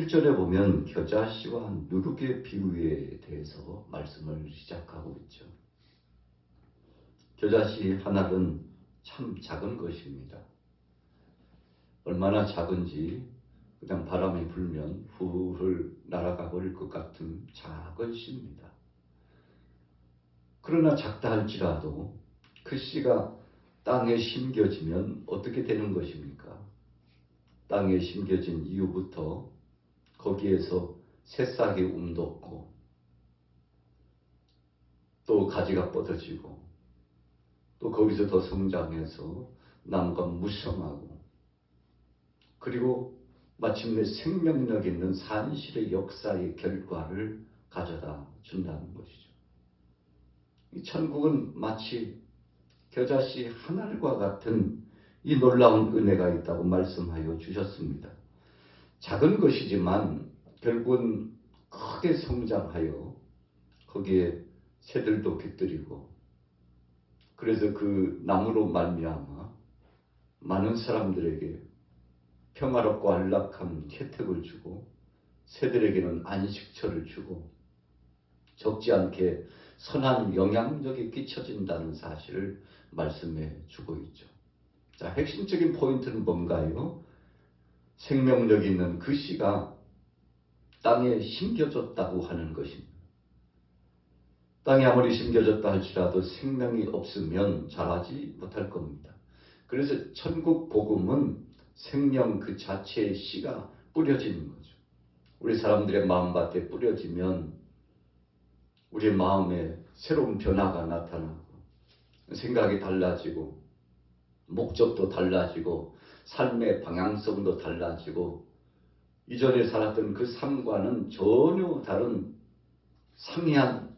7절에 보면 겨자씨와 누룩의 비유에 대해서 말씀을 시작하고 있죠. 겨자씨 하나는 참 작은 것입니다. 얼마나 작은지 그냥 바람이 불면 훌훌 날아가 버릴 것 같은 작은 씨입니다. 그러나 작다 할지라도 그 씨가 땅에 심겨지면 어떻게 되는 것입니까? 땅에 심겨진 이후부터 거기에서 새싹이 움돋고 또 가지가 뻗어지고 또 거기서 더 성장해서 나무가 무성하고 그리고 마침내 생명력 있는 산실의 역사의 결과를 가져다 준다는 것이죠. 이 천국은 마치 겨자씨 하늘과 같은 이 놀라운 은혜가 있다고 말씀하여 주셨습니다. 작은 것이지만 결국은 크게 성장하여 거기에 새들도 깃들이고 그래서 그 나무로 말미암아 많은 사람들에게 평화롭고 안락한 혜택을 주고 새들에게는 안식처를 주고 적지 않게 선한 영향력이 끼쳐진다는 사실을 말씀해 주고 있죠. 자, 핵심적인 포인트는 뭔가요? 생명력 있는 그 씨가 땅에 심겨졌다고 하는 것입니다. 땅에 아무리 심겨졌다 할지라도 생명이 없으면 자라지 못할 겁니다. 그래서 천국 복음은 생명 그 자체의 씨가 뿌려지는 거죠. 우리 사람들의 마음밭에 뿌려지면 우리의 마음에 새로운 변화가 나타나고 생각이 달라지고 목적도 달라지고 삶의 방향성도 달라지고 이전에 살았던 그 삶과는 전혀 다른 상이한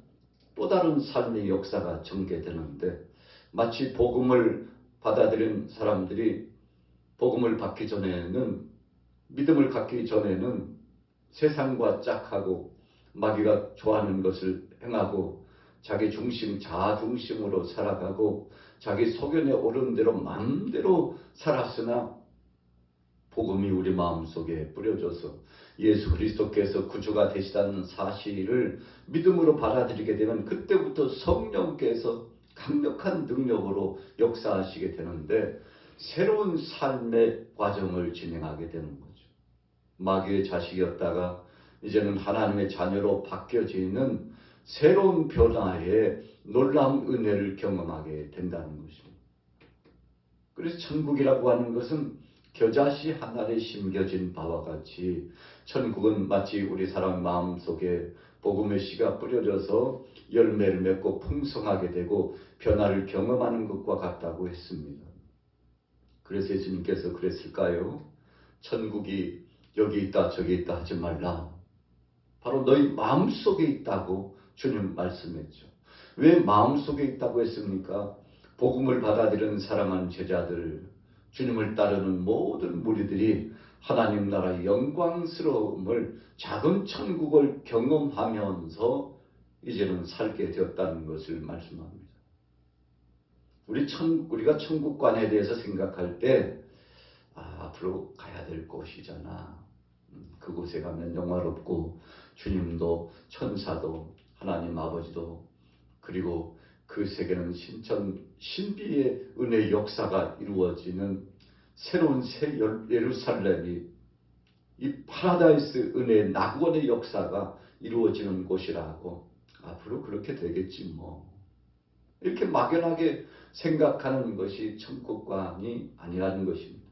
또 다른 삶의 역사가 전개되는데 마치 복음을 받아들인 사람들이 복음을 받기 전에는 믿음을 갖기 전에는 세상과 짝하고 마귀가 좋아하는 것을 행하고 자기 중심, 자아 중심으로 살아가고 자기 소견에 오른 대로 마음대로 살았으나 복음이 우리 마음속에 뿌려져서 예수 그리스도께서 구주가 되시다는 사실을 믿음으로 받아들이게 되면 그때부터 성령께서 강력한 능력으로 역사하시게 되는데 새로운 삶의 과정을 진행하게 되는 거죠. 마귀의 자식이었다가 이제는 하나님의 자녀로 바뀌어지는 새로운 변화에 놀라운 은혜를 경험하게 된다는 것입니다. 그래서 천국이라고 하는 것은 겨자씨 하나에 심겨진 바와 같이 천국은 마치 우리 사람 마음속에 복음의 씨가 뿌려져서 열매를 맺고 풍성하게 되고 변화를 경험하는 것과 같다고 했습니다. 그래서 예수님께서 그랬을까요? 천국이 여기 있다 저기 있다 하지 말라. 바로 너희 마음속에 있다고 주님 말씀했죠. 왜 마음속에 있다고 했습니까? 복음을 받아들이는 사랑하는 제자들, 주님을 따르는 모든 무리들이 하나님 나라의 영광스러움을 작은 천국을 경험하면서 이제는 살게 되었다는 것을 말씀합니다. 우리가 천국관에 대해서 생각할 때 앞으로 가야 될 곳이잖아. 그곳에 가면 영화롭고 주님도 천사도 하나님 아버지도 그리고 그 세계는 신비의 은혜의 역사가 이루어지는 새로운 새 예루살렘이 이 파라다이스 은혜의 낙원의 역사가 이루어지는 곳이라고 앞으로 그렇게 되겠지 뭐. 이렇게 막연하게 생각하는 것이 천국관이 아니라는 것입니다.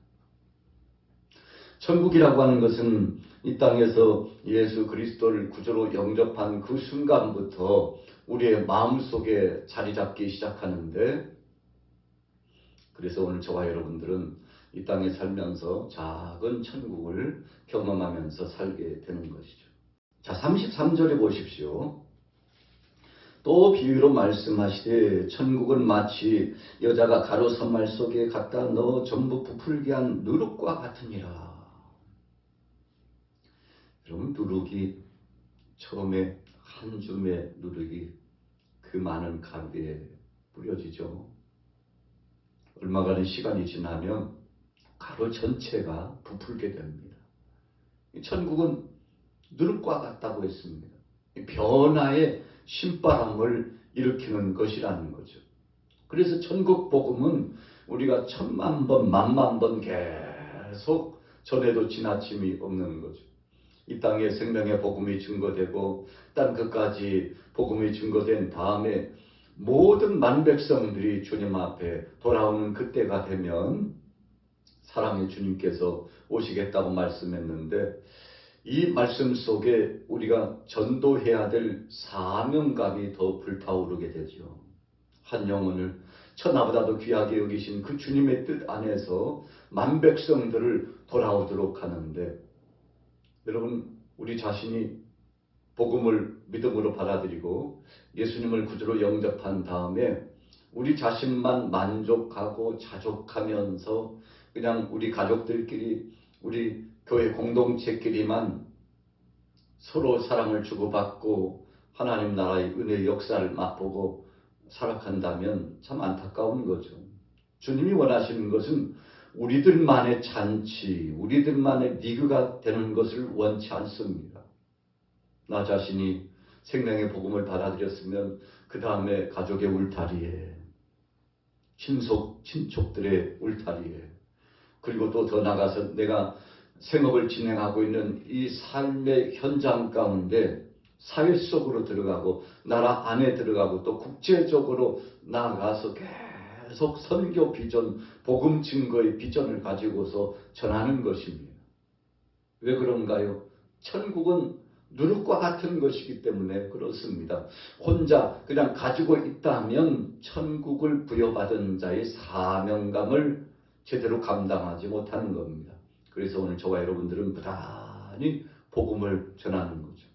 천국이라고 하는 것은 이 땅에서 예수 그리스도를 구주로 영접한 그 순간부터 우리의 마음속에 자리 잡기 시작하는데 그래서 오늘 저와 여러분들은 이 땅에 살면서 작은 천국을 경험하면서 살게 되는 것이죠. 자, 33절에 보십시오. 또 비유로 말씀하시되 천국은 마치 여자가 가루 선말 속에 갖다 넣어 전부 부풀게 한 누룩과 같으니라. 여러분 누룩이 처음에 한 줌의 누룩이 그 많은 가루에 뿌려지죠. 얼마간의 시간이 지나면 가루 전체가 부풀게 됩니다. 천국은 누룩과 같다고 했습니다. 변화의 신바람을 일으키는 것이라는 거죠. 그래서 천국 복음은 우리가 천만 번, 만만 번 계속 전해도 지나침이 없는 거죠. 이 땅에 생명의 복음이 증거되고 땅 끝까지 복음이 증거된 다음에 모든 만백성들이 주님 앞에 돌아오는 그때가 되면 사랑의 주님께서 오시겠다고 말씀했는데, 이 말씀 속에 우리가 전도해야 될 사명감이 더 불타오르게 되죠. 한 영혼을 천하보다도 귀하게 여기신 그 주님의 뜻 안에서 만백성들을 돌아오도록 하는데, 여러분, 우리 자신이 복음을 믿음으로 받아들이고 예수님을 구주로 영접한 다음에 우리 자신만 만족하고 자족하면서 그냥 우리 가족들끼리, 우리 교회 공동체끼리만 서로 사랑을 주고받고 하나님 나라의 은혜의 역사를 맛보고 살아간다면 참 안타까운 거죠. 주님이 원하시는 것은 우리들만의 잔치, 우리들만의 리그가 되는 것을 원치 않습니다. 나 자신이 생명의 복음을 받아들였으면 그 다음에 가족의 울타리에, 친족들의 울타리에, 그리고 또 더 나가서 내가 생업을 진행하고 있는 이 삶의 현장 가운데 사회 속으로 들어가고 나라 안에 들어가고 또 국제적으로 나아가서 계속 선교 비전, 복음 증거의 비전을 가지고서 전하는 것입니다. 왜 그런가요? 천국은 누룩과 같은 것이기 때문에 그렇습니다. 혼자 그냥 가지고 있다면 천국을 부여받은 자의 사명감을 제대로 감당하지 못하는 겁니다. 그래서 오늘 저와 여러분들은 부단히 복음을 전하는 거죠.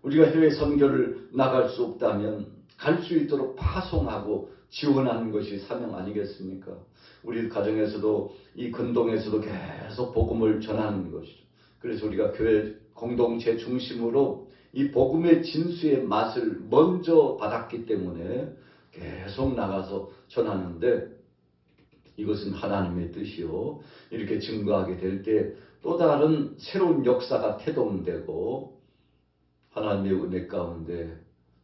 우리가 해외 선교를 나갈 수 없다면 갈 수 있도록 파송하고 지원하는 것이 사명 아니겠습니까? 우리 가정에서도 이 근동에서도 계속 복음을 전하는 것이죠. 그래서 우리가 교회 공동체 중심으로 이 복음의 진수의 맛을 먼저 받았기 때문에 계속 나가서 전하는데, 이것은 하나님의 뜻이요. 이렇게 증거하게 될 때 또 다른 새로운 역사가 태동되고 하나님의 은혜 가운데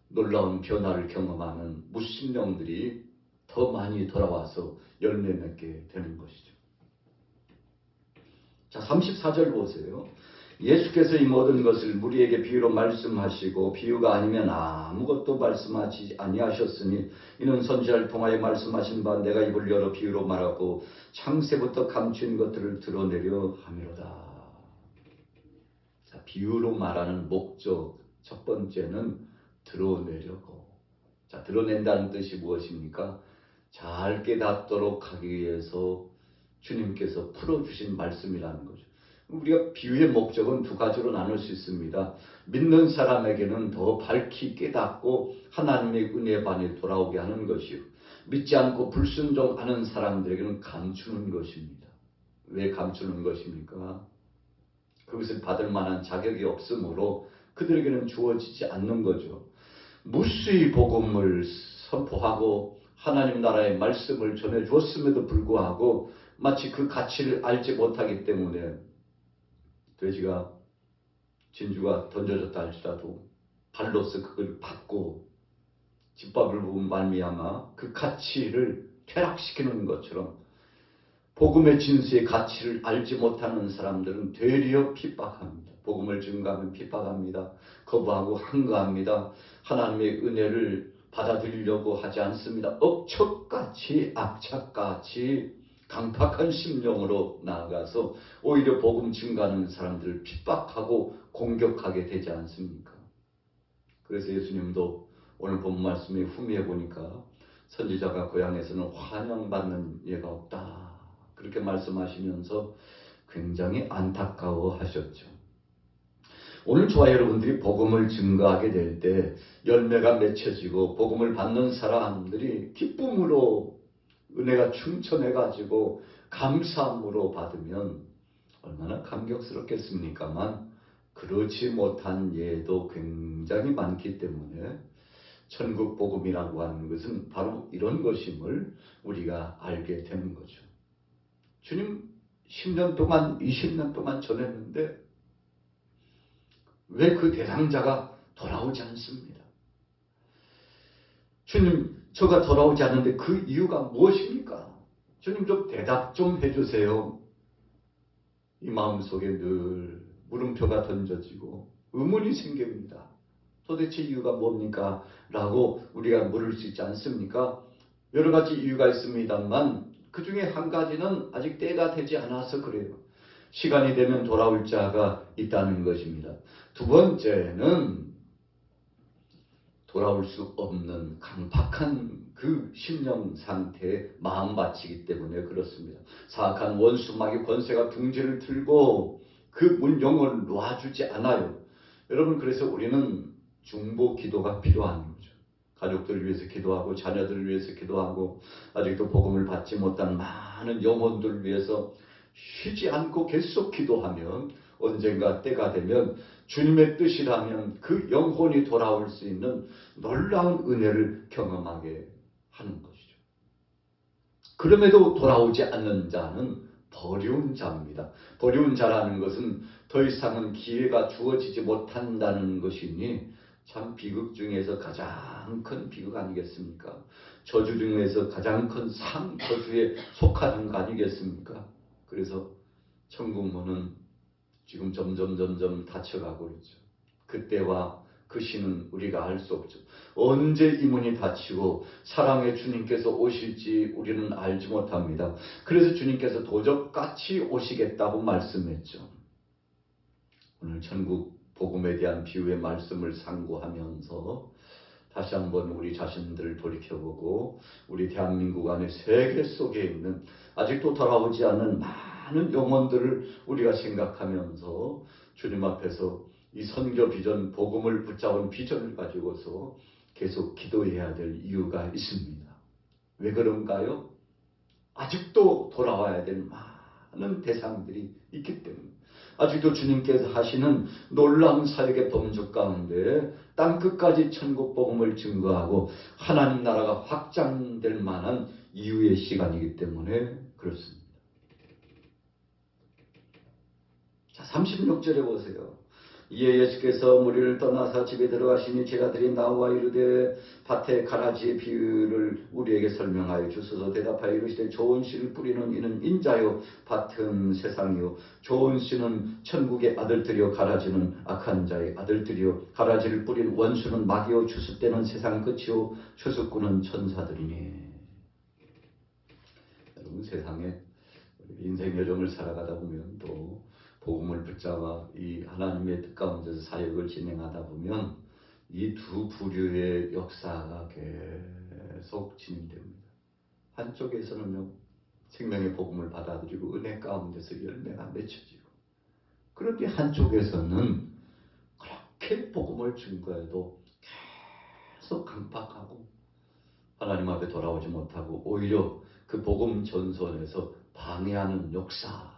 놀라운 변화를 경험하는 무신령들이 더 많이 돌아와서 열매 맺게 되는 것이죠. 자, 34절 보세요. 예수께서 이 모든 것을 무리에게 비유로 말씀하시고 비유가 아니면 아무것도 말씀하지 아니하셨으니 이는 선지자를 통하여 말씀하신 바 내가 입을 열어 비유로 말하고 창세부터 감춘 것들을 드러내려 함이로다. 자, 비유로 말하는 목적 첫 번째는 드러내려고. 자, 드러낸다는 뜻이 무엇입니까? 잘 깨닫도록 하기 위해서 주님께서 풀어주신 말씀이라는 거죠. 우리가 비유의 목적은 두 가지로 나눌 수 있습니다. 믿는 사람에게는 더 밝히 깨닫고 하나님의 은혜 반에 돌아오게 하는 것이요, 믿지 않고 불순종하는 사람들에게는 감추는 것입니다. 왜 감추는 것입니까? 그것을 받을 만한 자격이 없으므로 그들에게는 주어지지 않는 거죠. 무수히 복음을 선포하고 하나님 나라의 말씀을 전해주었음에도 불구하고 마치 그 가치를 알지 못하기 때문에 돼지가 진주가 던져졌다 할지라도 발로서 그걸 받고 집밥을 부은 말미암아 그 가치를 퇴락시키는 것처럼 복음의 진수의 가치를 알지 못하는 사람들은 되려 핍박합니다. 복음을 증거하면 핍박합니다. 거부하고 항거합니다. 하나님의 은혜를 받아들이려고 하지 않습니다. 억척같이 악착같이 강팍한 심령으로 나아가서 오히려 복음 증거하는 사람들을 핍박하고 공격하게 되지 않습니까? 그래서 예수님도 오늘 본 말씀에 후미해 보니까 선지자가 고향에서는 환영받는 예가 없다, 그렇게 말씀하시면서 굉장히 안타까워 하셨죠. 오늘 저와 여러분들이 복음을 증거하게 될 때 열매가 맺혀지고 복음을 받는 사람들이 기쁨으로 은혜가 충천해가지고 감사함으로 받으면 얼마나 감격스럽겠습니까만, 그렇지 못한 예도 굉장히 많기 때문에 천국 복음이라고 하는 것은 바로 이런 것임을 우리가 알게 되는 거죠. 주님 10년 동안 20년 동안 전했는데 왜 그 대상자가 돌아오지 않습니다? 주님, 저가 돌아오지 않는데 그 이유가 무엇입니까? 주님 좀 대답 좀 해주세요. 이 마음속에 늘 물음표가 던져지고 의문이 생깁니다. 도대체 이유가 뭡니까? 라고 우리가 물을 수 있지 않습니까? 여러 가지 이유가 있습니다만 그 중에 한 가지는 아직 때가 되지 않아서 그래요. 시간이 되면 돌아올 자가 있다는 것입니다. 두 번째는 돌아올 수 없는 강팍한 그 심령 상태에 마음 바치기 때문에 그렇습니다. 사악한 원수마귀 권세가 둥지를 들고 그 문 영혼을 놔주지 않아요. 여러분, 그래서 우리는 중보 기도가 필요한 거죠. 가족들을 위해서 기도하고 자녀들을 위해서 기도하고 아직도 복음을 받지 못한 많은 영혼들을 위해서 쉬지 않고 계속 기도하면 언젠가 때가 되면 주님의 뜻이라면 그 영혼이 돌아올 수 있는 놀라운 은혜를 경험하게 하는 것이죠. 그럼에도 돌아오지 않는 자는 버리운 자입니다. 버리운 자라는 것은 더 이상은 기회가 주어지지 못한다는 것이니 참 비극 중에서 가장 큰 비극 아니겠습니까? 저주 중에서 가장 큰 상저주에 속하는 거 아니겠습니까? 그래서 천국문은 지금 점점 닫혀가고 있죠. 그때와 그 시는 우리가 알 수 없죠. 언제 이 문이 닫히고 사랑의 주님께서 오실지 우리는 알지 못합니다. 그래서 주님께서 도적같이 오시겠다고 말씀했죠. 오늘 천국 복음에 대한 비유의 말씀을 상고하면서 다시 한번 우리 자신들을 돌이켜보고 우리 대한민국 안에 세계 속에 있는 아직도 돌아오지 않는 많은 영혼들을 우리가 생각하면서 주님 앞에서 이 선교 비전, 복음을 붙잡은 비전을 가지고서 계속 기도해야 될 이유가 있습니다. 왜 그런가요? 아직도 돌아와야 될 많은 대상들이 있기 때문에 아직도 주님께서 하시는 놀라운 사역의 범주 가운데 땅끝까지 천국 복음을 증거하고 하나님 나라가 확장될 만한 이후의 시간이기 때문에 그렇습니다. 자, 36절에 보세요. 이에 예수께서 무리를 떠나서 집에 들어가시니 제자들이 나와 이르되 밭에 가라지의 비유를 우리에게 설명하여 주소서. 대답하여 이르시되 좋은 씨를 뿌리는 이는 인자요 밭은 세상이요 좋은 씨는 천국의 아들들이요 가라지는 악한 자의 아들들이요 가라지를 뿌린 원수는 마귀요 추수때는 세상 끝이요 추수꾼은 천사들이니. 여러분, 세상에 인생 여정을 살아가다 보면 또 복음을 붙잡아 이 하나님의 뜻 가운데서 사역을 진행하다 보면 이 두 부류의 역사가 계속 진행됩니다. 한쪽에서는요, 생명의 복음을 받아들이고 은혜 가운데서 열매가 맺혀지고, 그런데 한쪽에서는 그렇게 복음을 증거해도 계속 강박하고 하나님 앞에 돌아오지 못하고 오히려 그 복음 전선에서 방해하는 역사.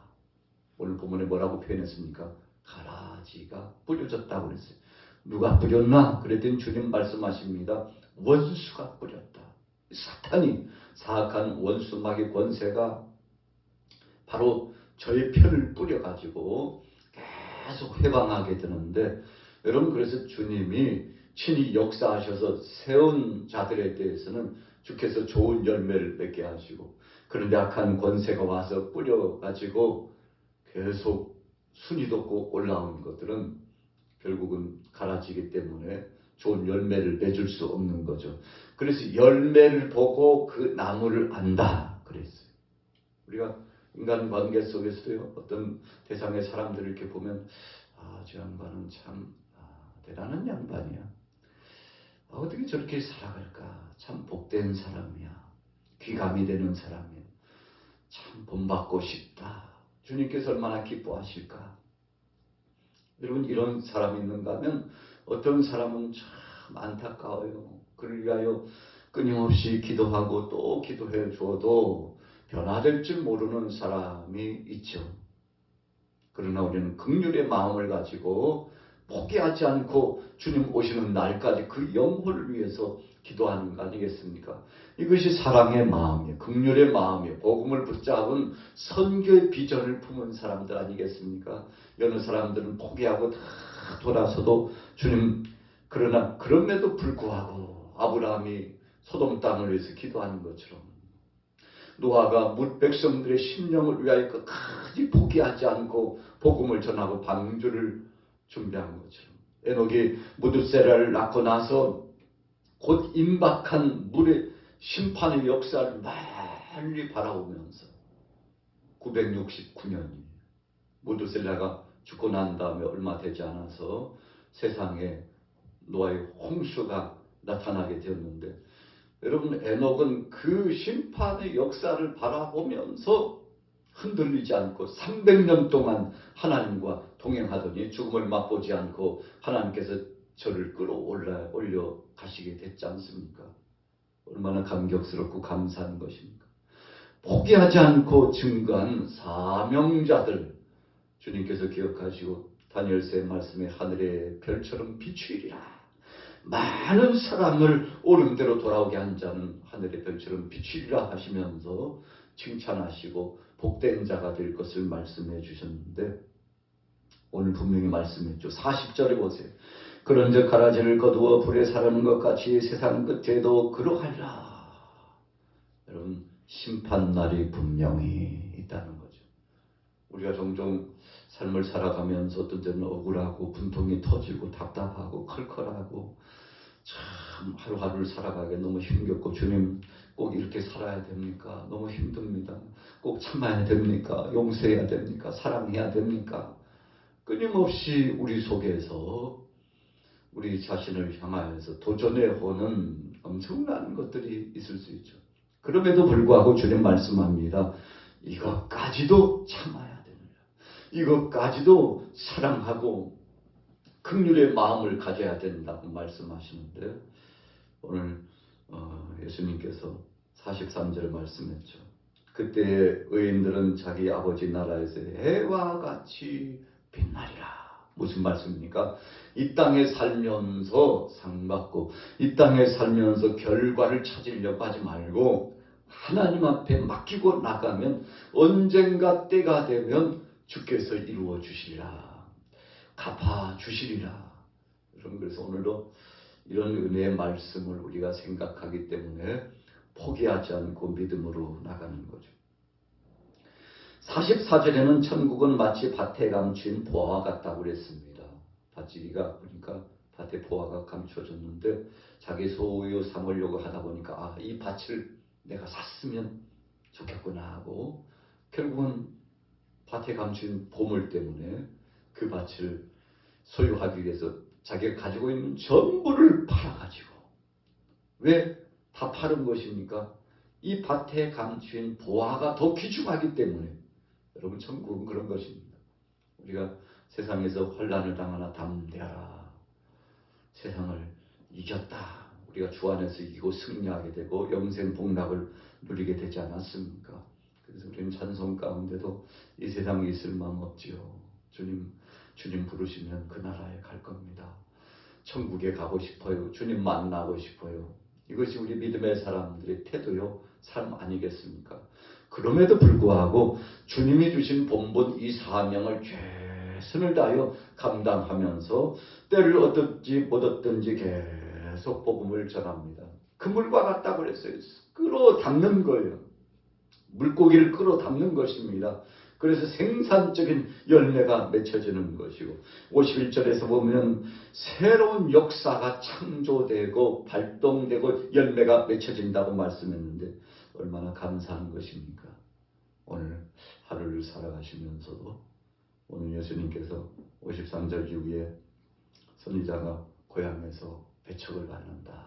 오늘 본문에 뭐라고 표현했습니까? 가라지가 뿌려졌다고 그랬어요. 누가 뿌렸나? 그랬더니 주님 말씀하십니다. 원수가 뿌렸다. 사탄이, 사악한 원수 마귀 권세가 바로 저의 편을 뿌려가지고 계속 회방하게 되는데, 여러분, 그래서 주님이 친히 역사하셔서 세운 자들에 대해서는 주께서 좋은 열매를 맺게 하시고, 그런데 악한 권세가 와서 뿌려가지고 계속 순이 돋고 올라오는 것들은 결국은 가라지기 때문에 좋은 열매를 맺을 수 없는 거죠. 그래서 열매를 보고 그 나무를 안다 그랬어요. 우리가 인간 관계 속에서도요, 어떤 대상의 사람들을 이렇게 보면 저 양반은 참 대단한 양반이야. 어떻게 저렇게 살아갈까? 참 복된 사람이야. 귀감이 되는 사람이야. 참 본받고 싶다. 주님께서 얼마나 기뻐하실까? 여러분, 이런 사람이 있는가 하면 어떤 사람은 참 안타까워요. 그를 위하여 끊임없이 기도하고 또 기도해 줘도 변화될 줄 모르는 사람이 있죠. 그러나 우리는 긍휼의 마음을 가지고 포기하지 않고 주님 오시는 날까지 그 영혼을 위해서 기도하는 거 아니겠습니까? 이것이 사랑의 마음이에요. 긍휼의 마음이에요. 복음을 붙잡은 선교의 비전을 품은 사람들 아니겠습니까? 여느 사람들은 포기하고 다 돌아서도 주님, 그러나 그럼에도 불구하고 아브라함이 소돔 땅을 위해서 기도하는 것처럼 노아가 뭇 백성들의 심령을 위하여 끝까지 포기하지 않고 복음을 전하고 방주를 준비한 것처럼 에녹이 무드세라를 낳고 나서 곧 임박한 물의 심판의 역사를 멀리 바라보면서 969년이 무드셀라가 죽고 난 다음에 얼마 되지 않아서 세상에 노아의 홍수가 나타나게 되었는데, 여러분, 에녹은 그 심판의 역사를 바라보면서 흔들리지 않고 300년 동안 하나님과 동행하더니 죽음을 맛보지 않고 하나님께서 저를 끌어올려 가시게 됐지 않습니까? 얼마나 감격스럽고 감사한 것입니까? 포기하지 않고 증거한 사명자들, 주님께서 기억하시고 다니엘서의 말씀에 하늘의 별처럼 비추이리라. 많은 사람을 옳은 대로 돌아오게 한 자는 하늘의 별처럼 비추리라 하시면서 칭찬하시고 복된 자가 될 것을 말씀해 주셨는데, 오늘 분명히 말씀했죠. 40절에 보세요. 그런즉 가라지를 거두어 불에 사르는 것 같이 세상 끝에도 그러하리라. 여러분, 심판날이 분명히 있다는 거죠. 우리가 종종 삶을 살아가면서 어떤 때는 억울하고 분통이 터지고 답답하고 컬컬하고 참 하루하루를 살아가기에 너무 힘겹고, 주님 꼭 이렇게 살아야 됩니까? 너무 힘듭니다. 꼭 참아야 됩니까? 용서해야 됩니까? 사랑해야 됩니까? 끊임없이 우리 속에서 우리 자신을 향하여서 도전해오는 엄청난 것들이 있을 수 있죠. 그럼에도 불구하고 주님 말씀합니다. 이것까지도 참아야 됩니다. 이것까지도 사랑하고 긍휼의 마음을 가져야 된다고 말씀하시는데, 오늘 예수님께서 43절 말씀했죠. 그때 의인들은 자기 아버지 나라에서 해와 같이 빛나리라. 무슨 말씀입니까? 이 땅에 살면서 상받고 이 땅에 살면서 결과를 찾으려고 하지 말고 하나님 앞에 맡기고 나가면 언젠가 때가 되면 주께서 이루어 주시리라. 갚아 주시리라. 여러분, 그래서 오늘도 이런 은혜의 말씀을 우리가 생각하기 때문에 포기하지 않고 믿음으로 나가는 거죠. 44절에는 천국은 마치 밭에 감춘 보화와 같다고 그랬습니다. 밭지기가 보니까 밭에 보화가 감춰졌는데 자기 소유 삼으려고 하다 보니까 이 밭을 내가 샀으면 좋겠구나 하고 결국은 밭에 감춘 보물 때문에 그 밭을 소유하기 위해서 자기가 가지고 있는 전부를 팔아가지고, 왜 다 파는 것입니까? 이 밭에 감춘 보화가 더 귀중하기 때문에. 여러분, 천국은 그런 것입니다. 우리가 세상에서 환난을 당하나 담대하라. 세상을 이겼다. 우리가 주 안에서 이기고 승리하게 되고 영생 복락을 누리게 되지 않았습니까? 그래서 우리는 찬송 가운데도 이 세상에 있을 마음 없지요. 주님 부르시면 그 나라에 갈 겁니다. 천국에 가고 싶어요. 주님 만나고 싶어요. 이것이 우리 믿음의 사람들의 태도요, 삶 아니겠습니까? 그럼에도 불구하고 주님이 주신 본분 이 사명을 최선을 다하여 감당하면서 때를 얻든지 못 얻든지 계속 복음을 전합니다. 그물과 같다고 그랬어요. 끌어담는 거예요. 물고기를 끌어담는 것입니다. 그래서 생산적인 열매가 맺혀지는 것이고, 51절에서 보면 새로운 역사가 창조되고 발동되고 열매가 맺혀진다고 말씀했는데 얼마나 감사한 것입니까? 오늘 하루를 살아가시면서도 오늘 예수님께서 53절 이후에 선지자가 고향에서 배척을 받는다.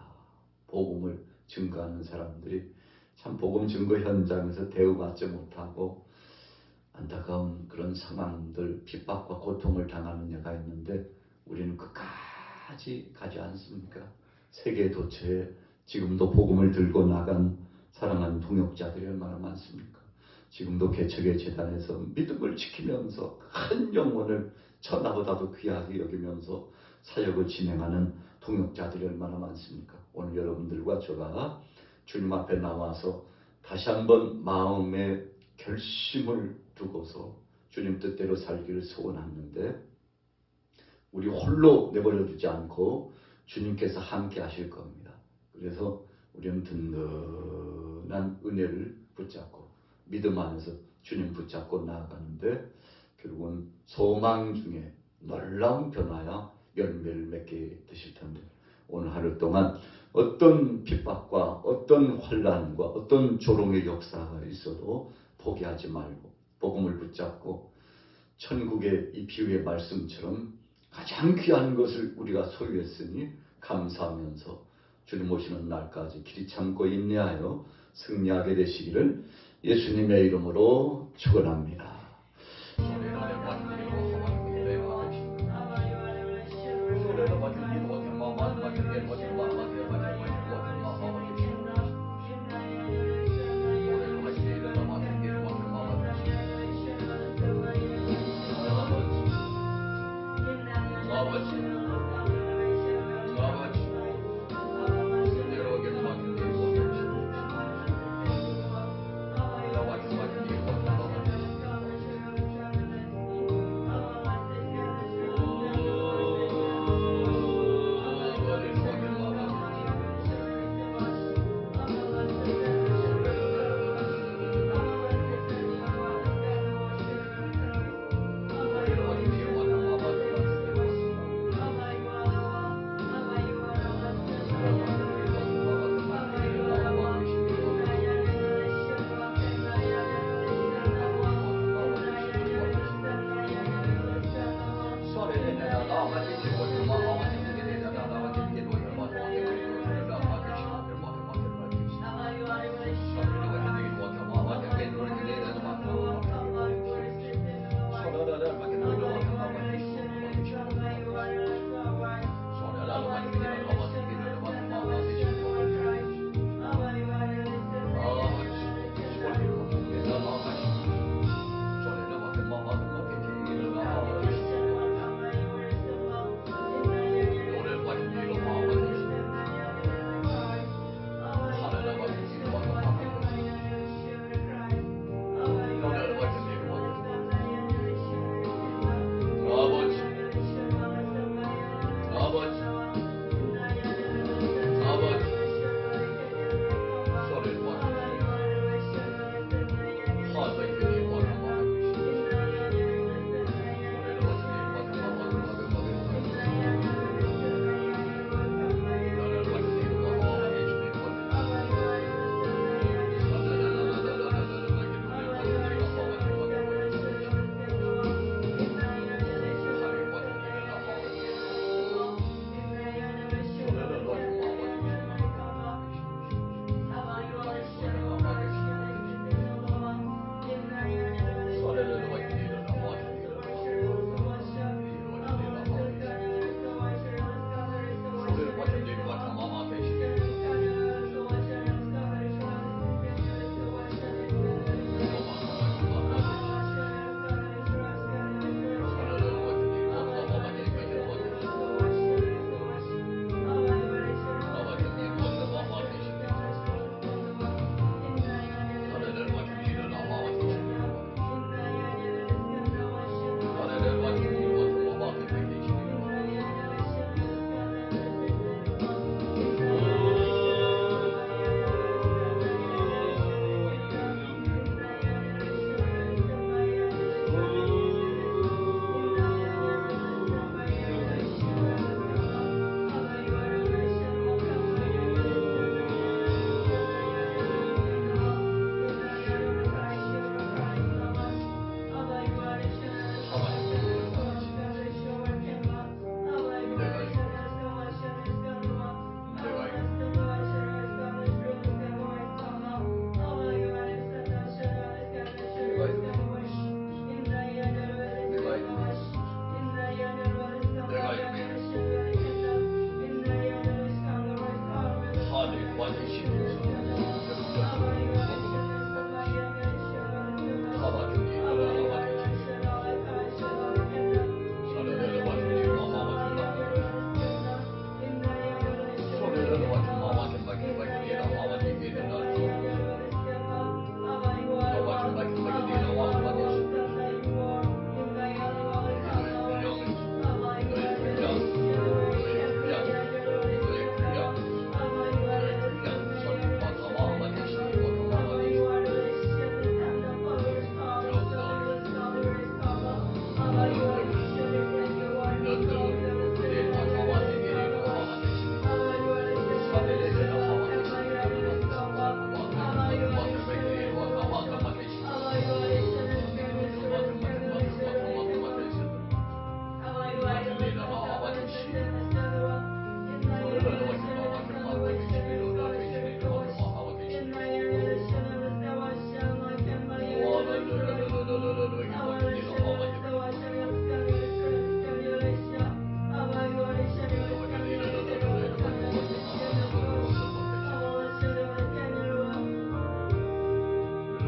복음을 증거하는 사람들이 참 복음 증거 현장에서 대우받지 못하고 안타까운 그런 상황들, 핍박과 고통을 당하는 예가 있는데 우리는 끝까지 가지 않습니까? 세계 도처에 지금도 복음을 들고 나간 사랑하는 동역자들이 얼마나 많습니까? 지금도 개척의 재단에서 믿음을 지키면서 한 영혼을 천하보다도 귀하게 여기면서 사역을 진행하는 동역자들이 얼마나 많습니까? 오늘 여러분들과 저가 주님 앞에 나와서 다시 한번 마음의 결심을 두고서 주님 뜻대로 살기를 소원하는데, 우리 홀로 내버려 두지 않고 주님께서 함께 하실 겁니다. 그래서 우리는 든든한 은혜를 붙잡고 믿음 안에서 주님 붙잡고 나아가는데 결국은 소망 중에 놀라운 변화야 열매를 맺게 되실 텐데 오늘 하루 동안 어떤 핍박과 어떤 환난과 어떤 조롱의 역사가 있어도 포기하지 말고 복음을 붙잡고 천국의 이 비유의 말씀처럼 가장 귀한 것을 우리가 소유했으니 감사하면서 주님 오시는 날까지 길이 참고 인내하여 승리하게 되시기를 예수님의 이름으로 축원합니다.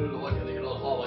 오늘도 완전히 일어나서